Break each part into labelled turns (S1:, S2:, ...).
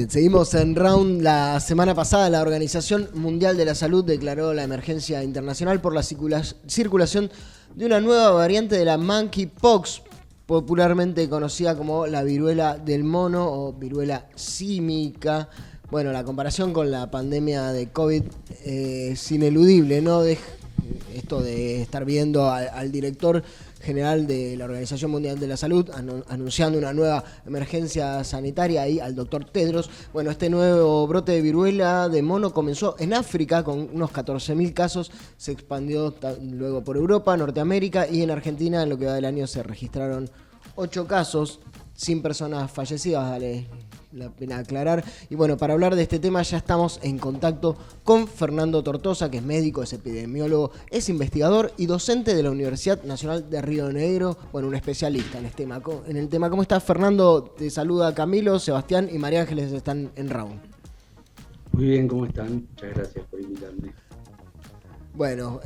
S1: Bien, seguimos en round. La semana pasada la Organización Mundial de la Salud declaró la emergencia internacional por la circulación de una nueva variante de la monkeypox, popularmente conocida como la viruela del mono o viruela símica. Bueno, la comparación con la pandemia de COVID es ineludible, ¿no? Esto de estar viendo al director general de la Organización Mundial de la Salud anunciando una nueva emergencia sanitaria ahí al doctor Tedros. Bueno, este nuevo brote de viruela de mono comenzó en África con unos 14.000 casos, se expandió luego por Europa, Norteamérica y en Argentina en lo que va del año se registraron 8 casos sin personas fallecidas, vale la pena aclarar. Y bueno, para hablar de este tema ya estamos en contacto con Fernando Tortosa, que es médico, es epidemiólogo, es investigador y docente de la Universidad Nacional de Río Negro, bueno, un especialista en el tema. ¿Cómo estás, Fernando? Te saluda Camilo, Sebastián y María Ángeles, están en round.
S2: Muy bien, ¿cómo están? Muchas gracias por invitarme.
S1: Bueno,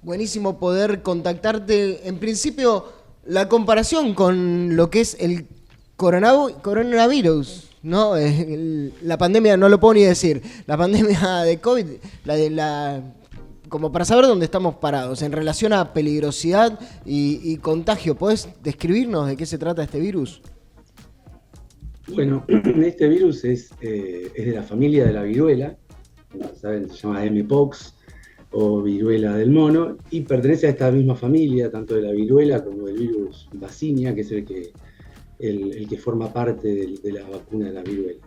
S1: buenísimo poder contactarte. En principio, la comparación con lo que es el coronavirus, ¿no? La pandemia, no lo puedo ni decir, la pandemia de COVID, como para saber dónde estamos parados en relación a peligrosidad y contagio. ¿Podés describirnos de qué se trata este virus?
S2: Bueno, este virus es de la familia de la viruela, como saben, se llama mpox o viruela del mono, y pertenece a esta misma familia, tanto de la viruela como del virus Vaccinia, que es el que forma parte de la vacuna de la viruela.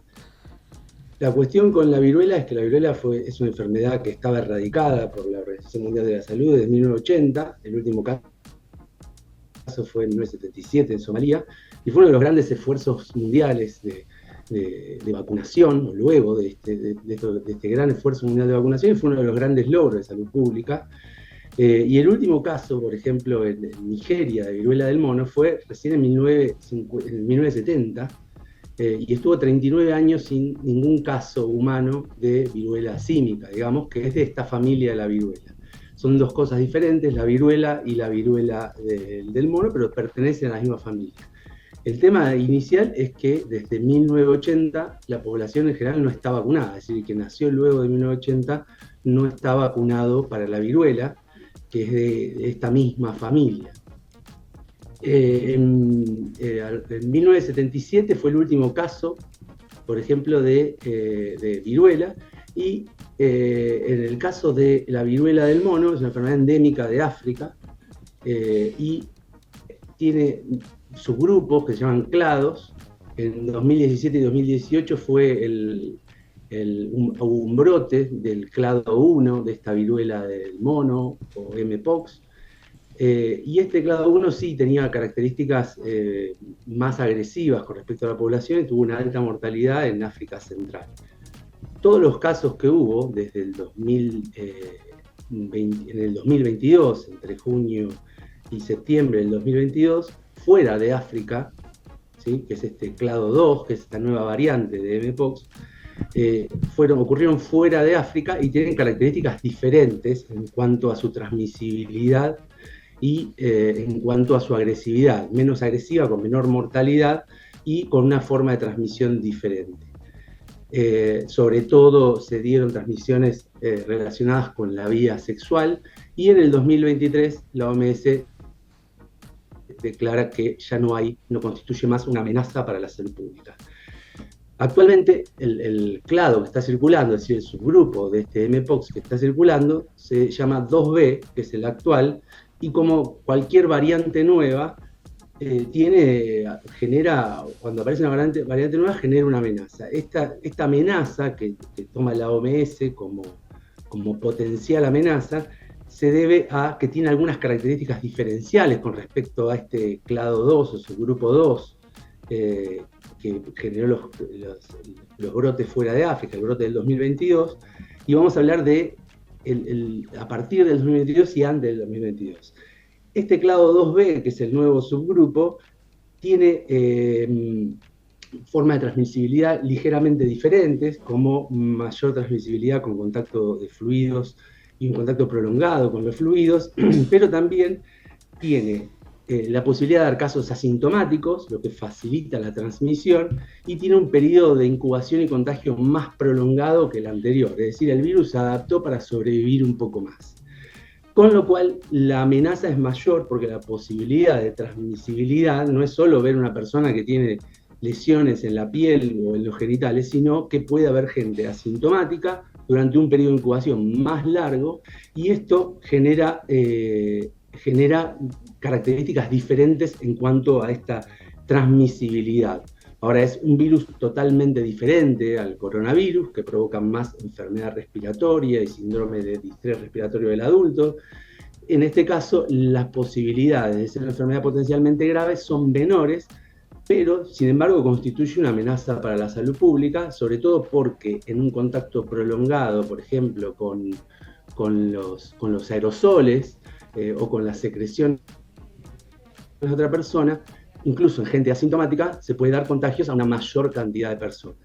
S2: La cuestión con la viruela es que la viruela es una enfermedad que estaba erradicada por la Organización Mundial de la Salud desde 1980, el último caso fue en 1977 en Somalia, y fue uno de los grandes esfuerzos mundiales de vacunación, luego de este gran esfuerzo mundial de vacunación, y fue uno de los grandes logros de salud pública. Y el último caso, por ejemplo, en Nigeria, de viruela del mono, fue recién en 1970, y estuvo 39 años sin ningún caso humano de viruela símica, digamos, que es de esta familia de la viruela. Son dos cosas diferentes, la viruela y la viruela del mono, pero pertenecen a la misma familia. El tema inicial es que desde 1980 la población en general no está vacunada, es decir, que nació luego de 1980 no está vacunado para la viruela, que es de esta misma familia. En 1977 fue el último caso, por ejemplo, de viruela, y en el caso de la viruela del mono, es una enfermedad endémica de África, y tiene subgrupos que se llaman clados. En 2017 y 2018 fue un brote del clado 1 de esta viruela del mono o mpox, y este clado 1 sí tenía características más agresivas con respecto a la población y tuvo una alta mortalidad en África Central. Todos los casos que hubo desde el 2022, entre junio y septiembre del 2022, fuera de África, ¿sí? Que es este clado 2, que es esta nueva variante de mpox, ocurrieron fuera de África y tienen características diferentes en cuanto a su transmisibilidad y en cuanto a su agresividad, menos agresiva, con menor mortalidad y con una forma de transmisión diferente. Sobre todo se dieron transmisiones relacionadas con la vía sexual, y en el 2023 la OMS declara que ya no constituye más una amenaza para la salud pública. Actualmente el clado que está circulando, es decir, el subgrupo de este mpox que está circulando, se llama 2B, que es el actual, y como cualquier variante nueva, cuando aparece una variante nueva, genera una amenaza. Esta amenaza que toma la OMS como potencial amenaza se debe a que tiene algunas características diferenciales con respecto a este clado 2 o subgrupo 2, que generó los brotes fuera de África, el brote del 2022, y vamos a hablar de a partir del 2022 y antes del 2022. Este clado 2B, que es el nuevo subgrupo, tiene formas de transmisibilidad ligeramente diferentes, como mayor transmisibilidad con contacto de fluidos y un contacto prolongado con los fluidos, pero también tiene la posibilidad de dar casos asintomáticos, lo que facilita la transmisión, y tiene un periodo de incubación y contagio más prolongado que el anterior, es decir, el virus se adaptó para sobrevivir un poco más. Con lo cual, la amenaza es mayor porque la posibilidad de transmisibilidad no es solo ver una persona que tiene lesiones en la piel o en los genitales, sino que puede haber gente asintomática durante un periodo de incubación más largo, y esto genera características diferentes en cuanto a esta transmisibilidad. Ahora, es un virus totalmente diferente al coronavirus, que provoca más enfermedad respiratoria y síndrome de distrés respiratorio del adulto. En este caso, las posibilidades de ser una enfermedad potencialmente grave son menores, pero sin embargo constituye una amenaza para la salud pública, sobre todo porque en un contacto prolongado, por ejemplo, con los aerosoles o con la secreción de otra persona, incluso en gente asintomática, se puede dar contagios a una mayor cantidad de personas.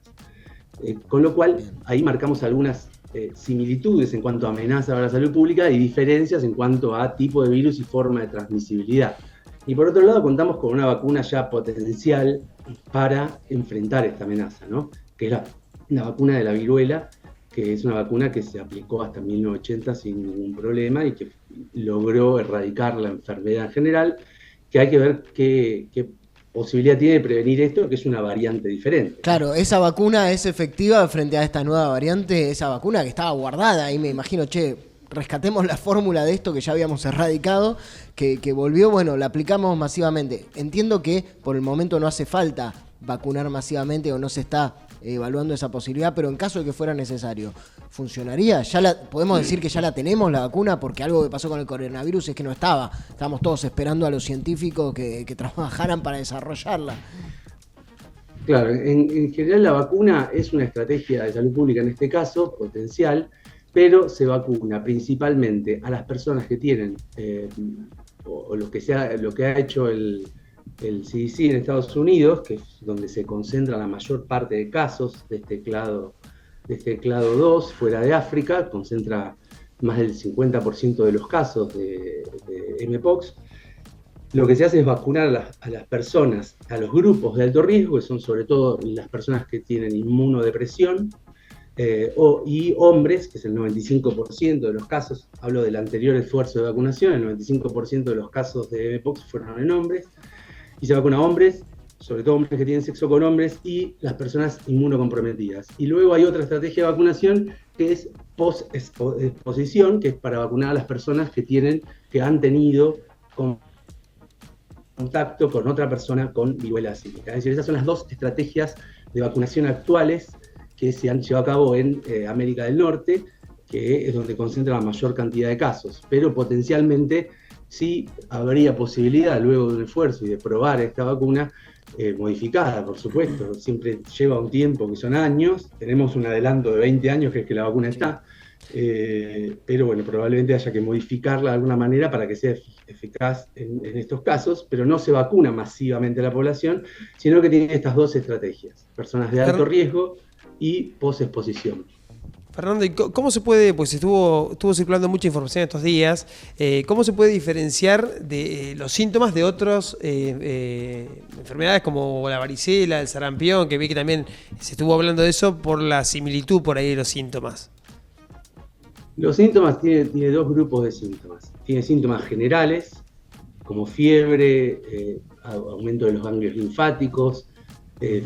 S2: Con lo cual, ahí marcamos algunas similitudes en cuanto a amenaza para la salud pública y diferencias en cuanto a tipo de virus y forma de transmisibilidad. Y por otro lado, contamos con una vacuna ya potencial para enfrentar esta amenaza, ¿no? Que es la vacuna de la viruela, que es una vacuna que se aplicó hasta 1980 sin ningún problema y que logró erradicar la enfermedad en general, que hay que ver qué posibilidad tiene de prevenir esto, que es una variante diferente.
S1: Claro, esa vacuna es efectiva frente a esta nueva variante, esa vacuna que estaba guardada, y me imagino, rescatemos la fórmula de esto que ya habíamos erradicado, que volvió, bueno, la aplicamos masivamente. Entiendo que por el momento no hace falta vacunar masivamente o no se está evaluando esa posibilidad, pero en caso de que fuera necesario, ¿funcionaría? ¿Podemos decir que ya la tenemos, la vacuna? Porque algo que pasó con el coronavirus es que no estaba. Estábamos todos esperando a los científicos que trabajaran para desarrollarla.
S2: Claro, en general la vacuna es una estrategia de salud pública en este caso, potencial, pero se vacuna principalmente a las personas que tienen, o lo que ha hecho el CDC en Estados Unidos, que es donde se concentra la mayor parte de casos de este clado 2, fuera de África, concentra más del 50% de los casos de Mpox. Lo que se hace es vacunar a las personas, a los grupos de alto riesgo, que son sobre todo las personas que tienen inmunodepresión, y hombres, que es el 95% de los casos. Hablo del anterior esfuerzo de vacunación, el 95% de los casos de Mpox fueron en hombres, y se vacuna a hombres, sobre todo hombres que tienen sexo con hombres, y las personas inmunocomprometidas. Y luego hay otra estrategia de vacunación que es post-exposición, que es para vacunar a las personas que han tenido contacto con otra persona con viruela símica. Es decir, esas son las dos estrategias de vacunación actuales que se han llevado a cabo en América del Norte, que es donde concentra la mayor cantidad de casos. Pero potencialmente sí habría posibilidad, luego de un esfuerzo y de probar esta vacuna, modificada, por supuesto. Siempre lleva un tiempo, que son años. Tenemos un adelanto de 20 años, que es que la vacuna está. Pero bueno, probablemente haya que modificarla de alguna manera para que sea eficaz en estos casos, pero no se vacuna masivamente a la población, sino que tiene estas dos estrategias: personas de alto riesgo y posexposición.
S3: Fernando, ¿y cómo se puede, pues estuvo circulando mucha información estos días, cómo se puede diferenciar de los síntomas de otras enfermedades como la varicela, el sarampión, que vi que también se estuvo hablando de eso por la similitud por ahí de los síntomas?
S2: Los síntomas tiene dos grupos de síntomas. Tiene síntomas generales, como fiebre, aumento de los ganglios linfáticos,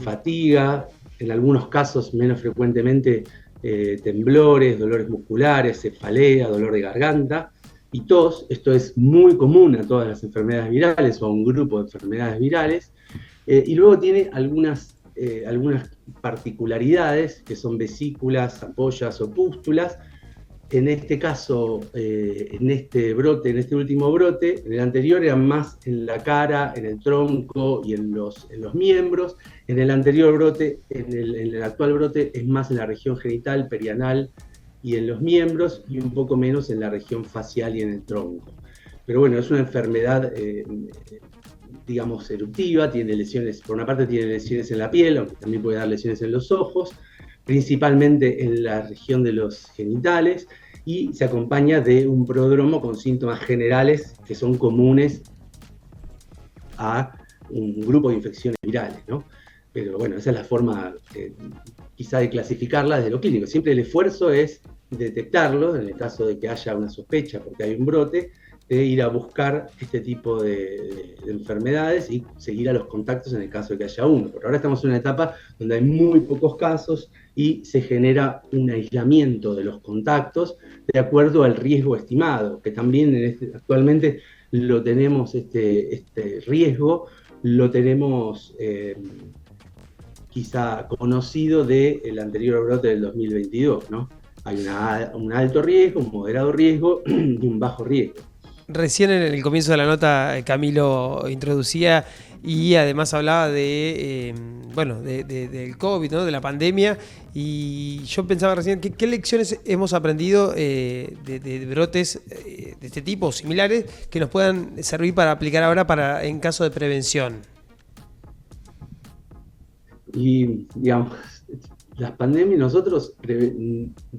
S2: fatiga, en algunos casos menos frecuentemente temblores, dolores musculares, cefalea, dolor de garganta y tos. Esto es muy común a todas las enfermedades virales o a un grupo de enfermedades virales. Y luego tiene algunas particularidades que son vesículas, ampollas o pústulas. En este caso, en este último brote, en el anterior eran más en la cara, en el tronco y en los miembros. En el anterior brote, en el actual brote, es más en la región genital, perianal y en los miembros, y un poco menos en la región facial y en el tronco. Pero bueno, es una enfermedad, digamos, eruptiva, tiene lesiones, por una parte tiene lesiones en la piel, aunque también puede dar lesiones en los ojos, principalmente en la región de los genitales, y se acompaña de un prodromo con síntomas generales que son comunes a un grupo de infecciones virales, ¿no? Pero bueno, esa es la forma quizá de clasificarla desde lo clínico. Siempre el esfuerzo es detectarlo, en el caso de que haya una sospecha porque hay un brote, de ir a buscar este tipo de enfermedades y seguir a los contactos en el caso de que haya uno. Por ahora estamos en una etapa donde hay muy pocos casos y se genera un aislamiento de los contactos de acuerdo al riesgo estimado, que también actualmente lo tenemos, este riesgo lo tenemos quizá conocido del anterior brote del 2022, ¿no? Hay un alto riesgo, un moderado riesgo y un bajo riesgo.
S3: Recién en el comienzo de la nota Camilo introducía y además hablaba del COVID, ¿no? De la pandemia, y yo pensaba recién, ¿qué lecciones hemos aprendido de brotes de este tipo, similares, que nos puedan servir para aplicar ahora en caso de prevención?
S2: Y, digamos, las pandemias, nosotros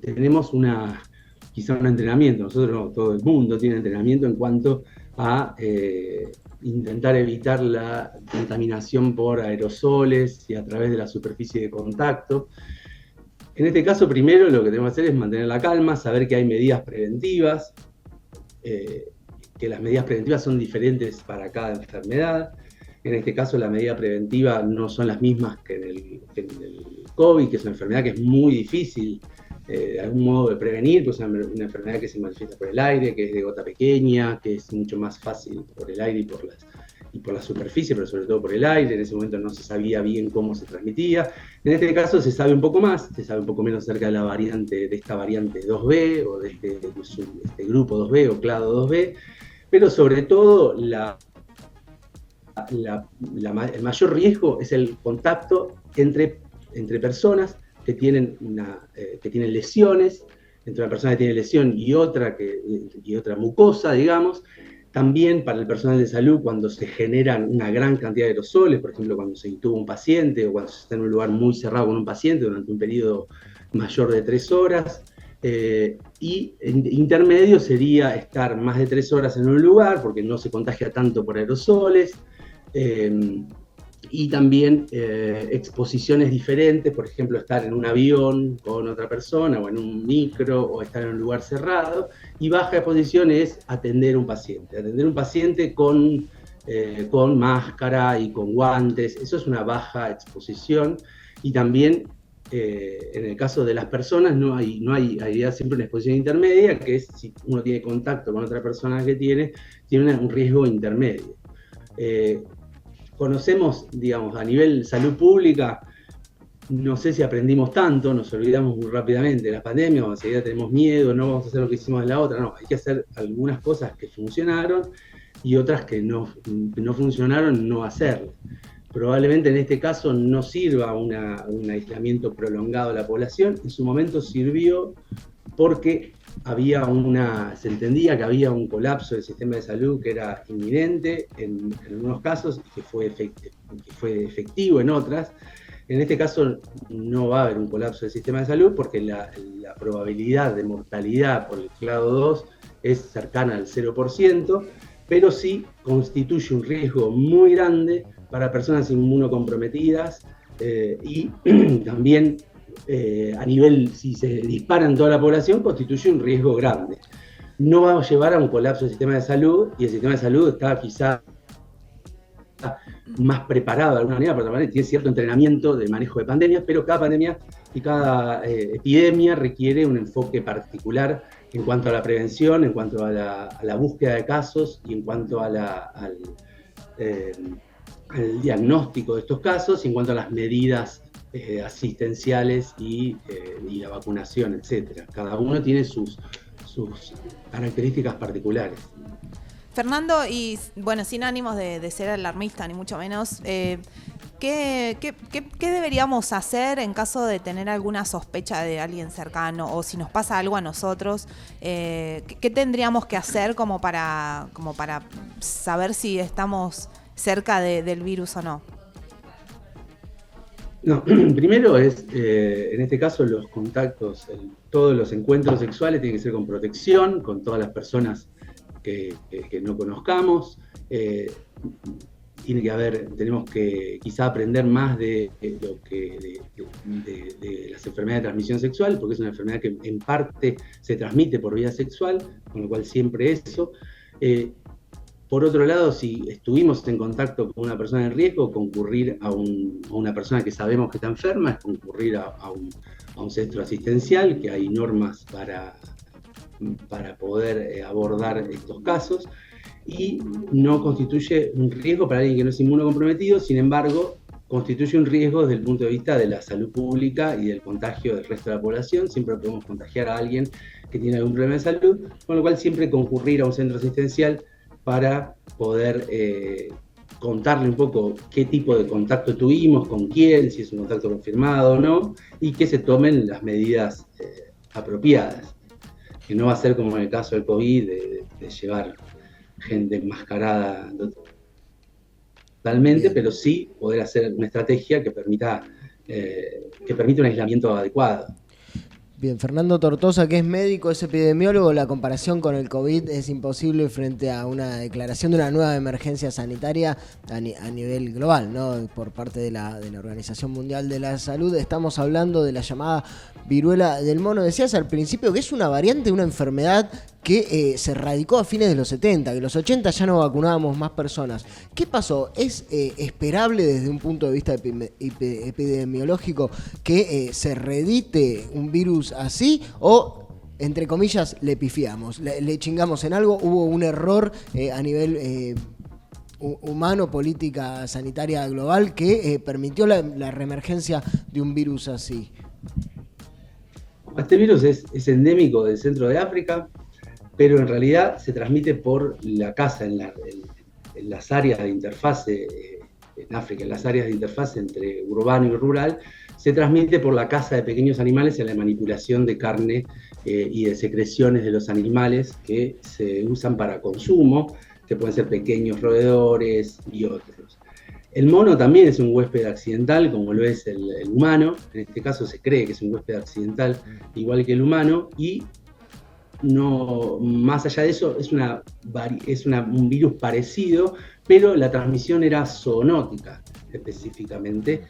S2: tenemos quizá un entrenamiento, nosotros no, todo el mundo tiene entrenamiento en cuanto a intentar evitar la contaminación por aerosoles y a través de la superficie de contacto. En este caso, primero lo que tenemos que hacer es mantener la calma, saber que hay medidas preventivas, que las medidas preventivas son diferentes para cada enfermedad. En este caso, la medida preventiva no son las mismas que en el COVID, que es una enfermedad que es muy difícil de algún modo de prevenir, pues es una enfermedad que se manifiesta por el aire, que es de gota pequeña, que es mucho más fácil por el aire y por la superficie, pero sobre todo por el aire. En ese momento no se sabía bien cómo se transmitía. En este caso se sabe un poco más, se sabe un poco menos acerca de esta variante 2B o de este grupo 2B o clado 2B, pero sobre todo el mayor riesgo es el contacto entre personas que tienen lesiones, entre una persona que tiene lesión y otra mucosa, digamos. También para el personal de salud, cuando se generan una gran cantidad de aerosoles, por ejemplo, cuando se intuba un paciente o cuando se está en un lugar muy cerrado con un paciente durante un periodo mayor de 3 horas. Y intermedio sería estar más de 3 horas en un lugar, porque no se contagia tanto por aerosoles. Y también exposiciones diferentes, por ejemplo, estar en un avión con otra persona o en un micro o estar en un lugar cerrado. Y baja exposición es atender un paciente con máscara y con guantes. Eso es una baja exposición. Y también en el caso de las personas hay siempre una exposición intermedia, que es si uno tiene contacto con otra persona que tiene un riesgo intermedio. Conocemos, digamos, a nivel salud pública, no sé si aprendimos tanto, nos olvidamos muy rápidamente de la pandemia, o enseguida tenemos miedo, no vamos a hacer lo que hicimos en la otra. No, hay que hacer algunas cosas que funcionaron y otras que no funcionaron, no hacerlas. Probablemente en este caso no sirva un aislamiento prolongado de la población. En su momento sirvió porque se entendía que había un colapso del sistema de salud que era inminente en algunos casos y que fue efectivo en otras. En este caso no va a haber un colapso del sistema de salud porque la probabilidad de mortalidad por el clado 2 es cercana al 0%, pero sí constituye un riesgo muy grande para personas inmunocomprometidas y también a nivel, si se dispara en toda la población, constituye un riesgo grande. No va a llevar a un colapso del sistema de salud, y el sistema de salud está quizá más preparado de alguna manera, por otra manera, tiene cierto entrenamiento de manejo de pandemias, pero cada pandemia y cada epidemia requiere un enfoque particular en cuanto a la prevención, en cuanto a la búsqueda de casos y en cuanto al diagnóstico de estos casos, y en cuanto a las medidas asistenciales y la vacunación, etcétera. Cada uno tiene sus características particulares.
S4: Fernando, y bueno, sin ánimos de ser alarmista ni mucho menos, ¿qué deberíamos hacer en caso de tener alguna sospecha de alguien cercano, o si nos pasa algo a nosotros? ¿Qué tendríamos que hacer como para saber si estamos cerca del virus o no?
S2: No, primero es, en este caso, los contactos, todos los encuentros sexuales tienen que ser con protección, con todas las personas que no conozcamos. tenemos que quizá aprender más de las enfermedades de transmisión sexual, porque es una enfermedad que en parte se transmite por vía sexual, con lo cual siempre eso. Por otro lado, si estuvimos en contacto con una persona en riesgo, concurrir a una persona que sabemos que está enferma, es concurrir a un centro asistencial, que hay normas para poder abordar estos casos, y no constituye un riesgo para alguien que no es inmunocomprometido. Sin embargo, constituye un riesgo desde el punto de vista de la salud pública y del contagio del resto de la población. Siempre podemos contagiar a alguien que tiene algún problema de salud, con lo cual siempre concurrir a un centro asistencial para poder contarle un poco qué tipo de contacto tuvimos, con quién, si es un contacto confirmado o no, y que se tomen las medidas apropiadas. Que no va a ser como en el caso del COVID, de llevar gente enmascarada totalmente, pero sí poder hacer una estrategia que permita un aislamiento adecuado.
S1: Bien, Fernando Tortosa, que es médico, es epidemiólogo, la comparación con el COVID es imposible frente a una declaración de una nueva emergencia sanitaria a nivel global, ¿no? Por parte de la Organización Mundial de la Salud. Estamos hablando de la llamada viruela del mono. Decías al principio que es una variante de una enfermedad que se radicó a fines de los 70, que en los 80 ya no vacunábamos más personas. ¿Qué pasó? ¿Es esperable desde un punto de vista epidemiológico que se reedite un virus así o, entre comillas, le pifiamos, le chingamos en algo? ¿Hubo un error a nivel humano, política, sanitaria global que permitió la reemergencia de un virus así?
S2: Este virus es endémico del centro de África, pero en realidad se transmite por la caza en las áreas de interfase en África, en las áreas de interfase entre urbano y rural, se transmite por la caza de pequeños animales y la manipulación de carne y de secreciones de los animales que se usan para consumo, que pueden ser pequeños roedores y otros. El mono también es un huésped accidental, como lo es el humano. En este caso se cree que es un huésped accidental igual que el humano, y no, más allá de eso, es un virus parecido, pero la transmisión era zoonótica específicamente.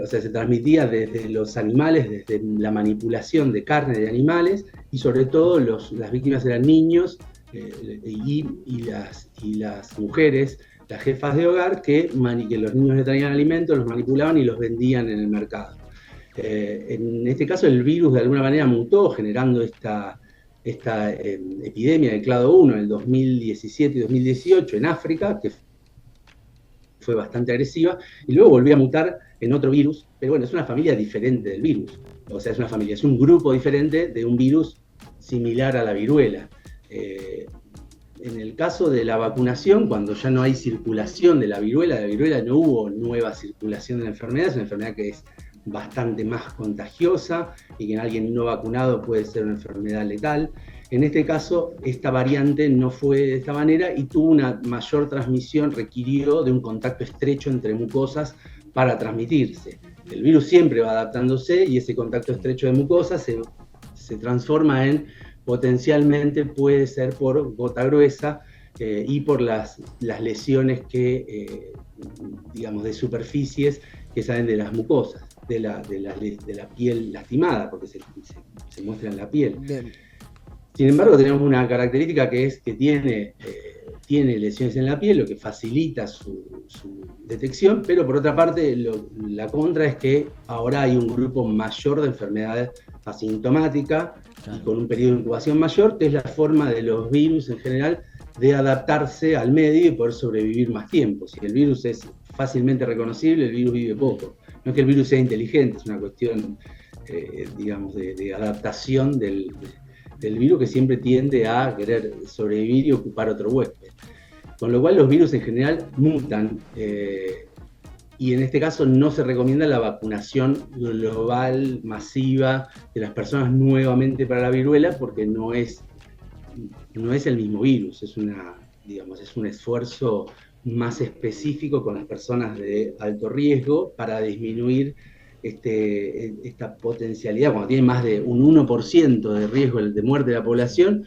S2: O sea, se transmitía desde los animales, desde la manipulación de carne de animales, y sobre todo las víctimas eran niños y las mujeres, las jefas de hogar, que los niños le traían alimentos, los manipulaban y los vendían en el mercado. En este caso el virus de alguna manera mutó, generando esta epidemia del clado 1 en el 2017 y 2018 en África, que fue bastante agresiva, y luego volvió a mutar en otro virus, pero bueno, es una familia diferente del virus. O sea, es un grupo diferente de un virus similar a la viruela. En el caso de la vacunación, cuando ya no hay circulación de la viruela no hubo nueva circulación de la enfermedad, es una enfermedad que es bastante más contagiosa y que en alguien no vacunado puede ser una enfermedad letal. En este caso, esta variante no fue de esta manera y tuvo una mayor transmisión, requirió de un contacto estrecho entre mucosas para transmitirse. El virus siempre va adaptándose y ese contacto estrecho de mucosas se transforma en, potencialmente puede ser por gota gruesa y por las lesiones digamos, de superficies que salen de las mucosas, de la piel lastimada, porque se muestra en la piel.
S1: Bien.
S2: Sin embargo, tenemos una característica que es que tiene lesiones en la piel, lo que facilita su detección, pero por otra parte, la contra es que ahora hay un grupo mayor de enfermedades asintomáticas y con un periodo de incubación mayor, que es la forma de los virus en general de adaptarse al medio y poder sobrevivir más tiempo. Si el virus es fácilmente reconocible, el virus vive poco. No es que el virus sea inteligente, es una cuestión, digamos, de adaptación del virus, que siempre tiende a querer sobrevivir y ocupar otro huésped. Con lo cual los virus en general mutan, y en este caso no se recomienda la vacunación global, masiva, de las personas nuevamente para la viruela, porque no es el mismo virus, es un esfuerzo más específico con las personas de alto riesgo para disminuir esta potencialidad. Cuando tiene más de un 1% de riesgo de muerte de la población,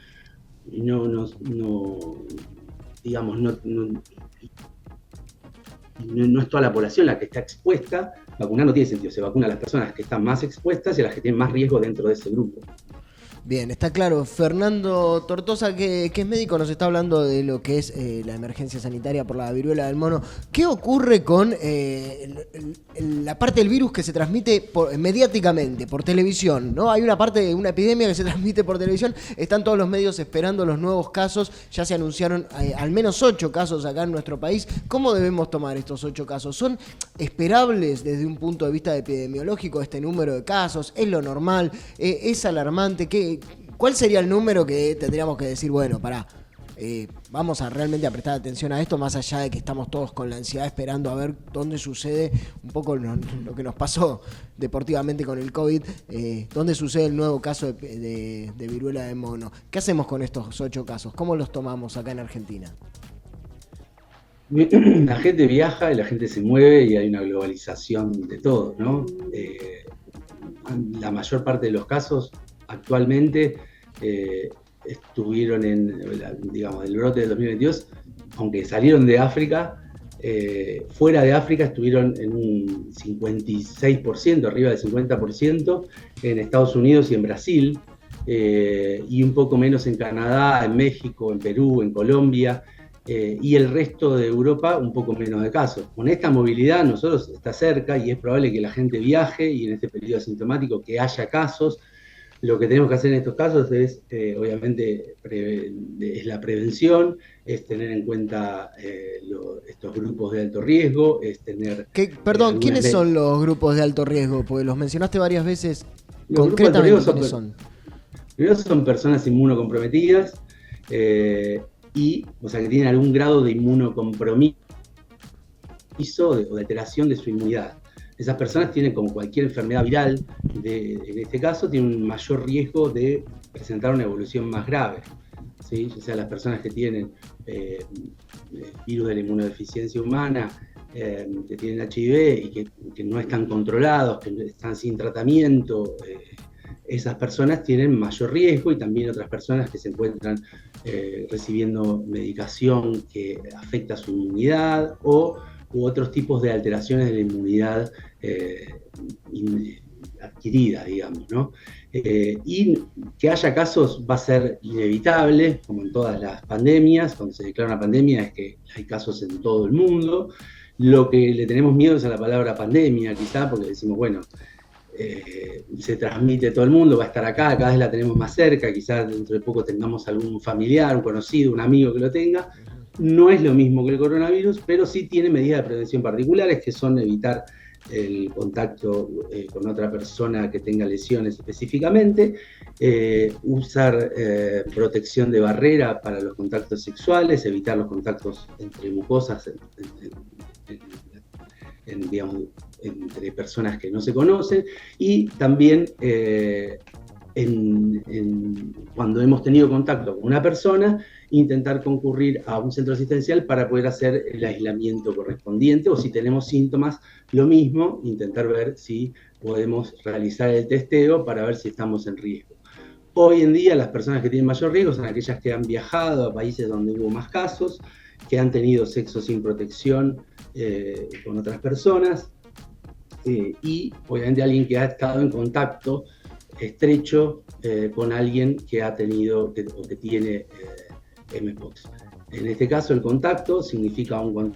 S2: no es toda la población la que está expuesta. Vacunar no tiene sentido, se vacuna a las personas que están más expuestas y a las que tienen más riesgo dentro de ese grupo.
S1: Bien, está claro. Fernando Tortosa, que es médico, nos está hablando de lo que es la emergencia sanitaria por la viruela del mono. ¿Qué ocurre con la parte del virus que se transmite mediáticamente, por televisión, ¿no? Hay una parte de una epidemia que se transmite por televisión. Están todos los medios esperando los nuevos casos. Ya se anunciaron al menos 8 casos acá en nuestro país. ¿Cómo debemos tomar estos 8 casos? ¿Son esperables desde un punto de vista epidemiológico este número de casos? ¿Es lo normal? ¿Es alarmante? ¿Cuál sería el número que tendríamos que decir, bueno, vamos a realmente a prestar atención a esto, más allá de que estamos todos con la ansiedad esperando a ver dónde sucede un poco lo que nos pasó deportivamente con el COVID, dónde sucede el nuevo caso de viruela de mono? ¿Qué hacemos con estos 8 casos? ¿Cómo los tomamos acá en Argentina?
S2: La gente viaja y la gente se mueve y hay una globalización de todo, ¿no? La mayor parte de los casos actualmente estuvieron digamos, el brote del 2022, aunque salieron de África, fuera de África estuvieron en un 56%, arriba del 50%, en Estados Unidos y en Brasil, y un poco menos en Canadá, en México, en Perú, en Colombia, y el resto de Europa un poco menos de casos. Con esta movilidad nosotros está cerca y es probable que la gente viaje y en este periodo asintomático que haya casos. Lo que tenemos que hacer en estos casos es, obviamente, es la prevención, es tener en cuenta estos grupos de alto riesgo, es tener...
S1: Perdón, ¿quiénes son los grupos de alto riesgo? Porque los mencionaste varias veces.
S2: Los
S1: Concretamente,
S2: grupos de
S1: ¿quiénes
S2: alto
S1: son?
S2: Primero son personas inmunocomprometidas, o sea, que tienen algún grado de inmunocompromiso o de alteración de su inmunidad. Esas personas tienen, como cualquier enfermedad viral, en este caso, tienen un mayor riesgo de presentar una evolución más grave, ¿sí? O sea, las personas que tienen virus de la inmunodeficiencia humana, que tienen HIV y que no están controlados, que están sin tratamiento, esas personas tienen mayor riesgo, y también otras personas que se encuentran recibiendo medicación que afecta su inmunidad u otros tipos de alteraciones de la inmunidad adquirida, digamos, ¿no? Y que haya casos va a ser inevitable, como en todas las pandemias. Cuando se declara una pandemia es que hay casos en todo el mundo. Lo que le tenemos miedo es a la palabra pandemia, quizá, porque decimos, bueno, se transmite todo el mundo, va a estar acá, cada vez la tenemos más cerca, quizás dentro de poco tengamos algún familiar, un conocido, un amigo que lo tenga. No es lo mismo que el coronavirus, pero sí tiene medidas de prevención particulares, que son evitar el contacto con otra persona que tenga lesiones específicamente, usar protección de barrera para los contactos sexuales, evitar los contactos entre mucosas, digamos, entre personas que no se conocen, y también cuando hemos tenido contacto con una persona, intentar concurrir a un centro asistencial para poder hacer el aislamiento correspondiente, o si tenemos síntomas, lo mismo, intentar ver si podemos realizar el testeo para ver si estamos en riesgo. Hoy en día las personas que tienen mayor riesgo son aquellas que han viajado a países donde hubo más casos, que han tenido sexo sin protección con otras personas, y obviamente alguien que ha estado en contacto estrecho con alguien que ha tenido o que tiene mpox. En este caso, el contacto significa un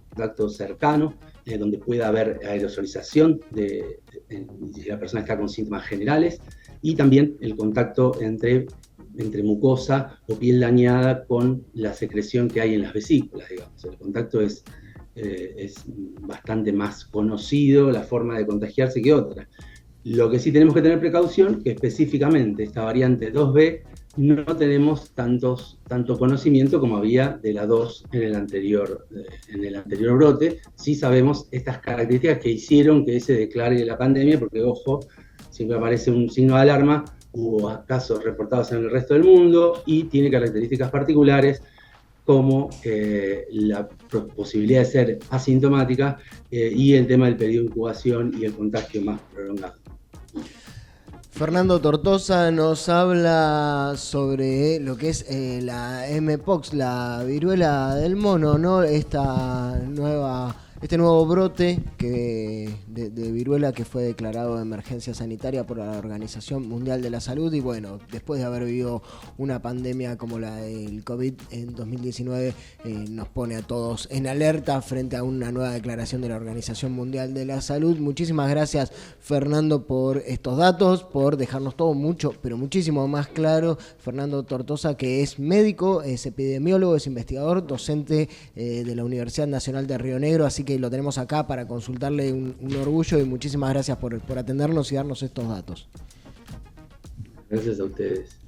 S2: contacto cercano, donde pueda haber aerosolización de la persona que está con síntomas generales, y también el contacto entre mucosa o piel dañada con la secreción que hay en las vesículas, digamos. El contacto es bastante más conocido, la forma de contagiarse, que otra. Lo que sí tenemos que tener precaución, que específicamente esta variante 2B no tenemos tanto conocimiento como había de la 2 en el anterior brote. Sí sabemos estas características que hicieron que se declare la pandemia, porque, ojo, siempre aparece un signo de alarma, hubo casos reportados en el resto del mundo y tiene características particulares como la posibilidad de ser asintomática y el tema del periodo de incubación y el contagio más prolongado.
S1: Fernando Tortosa nos habla sobre lo que es la Mpox, la viruela del mono, ¿no? Este nuevo brote de viruela que fue declarado de emergencia sanitaria por la Organización Mundial de la Salud. Y bueno, después de haber vivido una pandemia como la del COVID en 2019, nos pone a todos en alerta frente a una nueva declaración de la Organización Mundial de la Salud. Muchísimas gracias, Fernando, por estos datos, por dejarnos todo mucho, pero muchísimo más claro. Fernando Tortosa, que es médico, es epidemiólogo, es investigador, docente de la Universidad Nacional de Río Negro, así que lo tenemos acá para consultarle, un orgullo, y muchísimas gracias por atendernos y darnos estos datos.
S2: Gracias a ustedes.